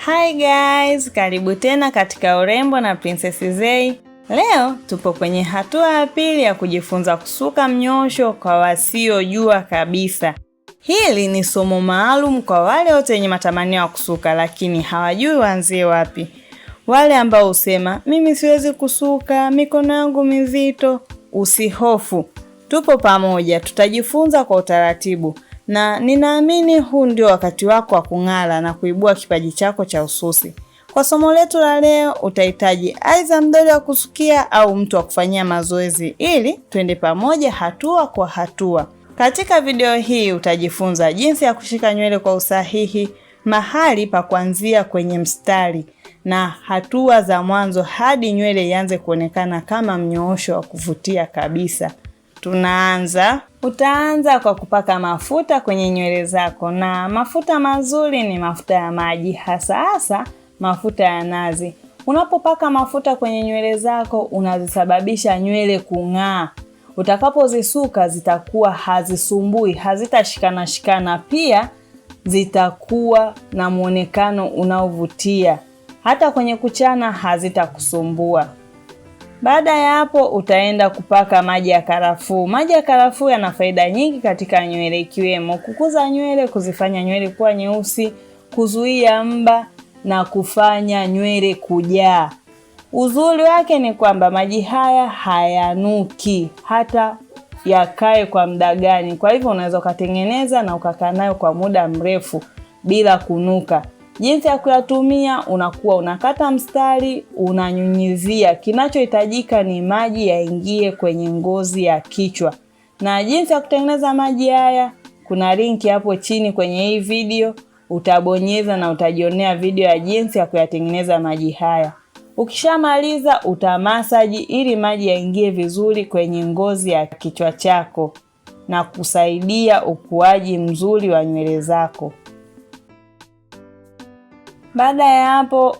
Hi guys, karibu tena katika Urembo na Princess Zey. Leo tupo kwenye hatua ya pili ya kujifunza kusuka mnyosho kwa wasiojua kabisa. Hili ni somo maalum kwa wale wote wenye matamanio ya kusuka lakini hawajui waanzie wapi. Wale ambao husema mimi siwezi kusuka, mikono yangu mizito, usihofu. Tupo pamoja, tutajifunza kwa utaratibu. Na ninaamini huu ndio wakati wako wa kung'ara na kuibua kipaji chako cha ususi. Kwa somo letu la leo utahitaji aidha mdoli wa kusukia au mtu wa kufanyia mazoezi ili twende pamoja hatua kwa hatua. Katika video hii utajifunza jinsi ya kushika nywele kwa usahihi, mahali pa kuanzia kwenye mstari na hatua za mwanzo hadi nywele ianze kuonekana kama mnyoosho wa kuvutia kabisa. Tunaanza. Utaanza kwa kupaka mafuta kwenye nywele zako, na mafuta mazuri ni mafuta ya maji, hasa mafuta ya nazi. Unapopaka mafuta kwenye nywele zako unazisababisha nywele kung'aa. Utakapozisuka zitakuwa hazisumbui, hazitashikana, pia zitakuwa na muonekano unaovutia. Hata kwenye kuchana hazitakusumbua. Baada ya hapo utaenda kupaka maji ya karafuu. Maji ya karafuu yana faida nyingi katika nywele, ikiwemo kukuza nywele, kuzifanya nywele kuwa nyeusi, kuzuia mba na kufanya nywele kujaa. Uzuri wake ni kwamba maji haya hayanuki hata yakae kwa muda gani. Kwa hivyo unaweza kutengeneza na ukakaa nayo kwa muda mrefu bila kunuka. Jinsi ya kuyatumia, unakuwa unakata mstari, unanyunyizia. Kinachohitajika ni maji yaingie kwenye ngozi ya kichwa. Na jinsi ya kutengeneza maji haya, kuna linki hapo chini kwenye hii video, utabonyeza na utajionea video ya jinsi ya kuyatengeneza maji haya. Ukishamaliza utamasaji ili maji yaingie vizuri kwenye ngozi ya kichwa chako na kusaidia ukuaji mzuri wa nywele zako. Baada ya hapo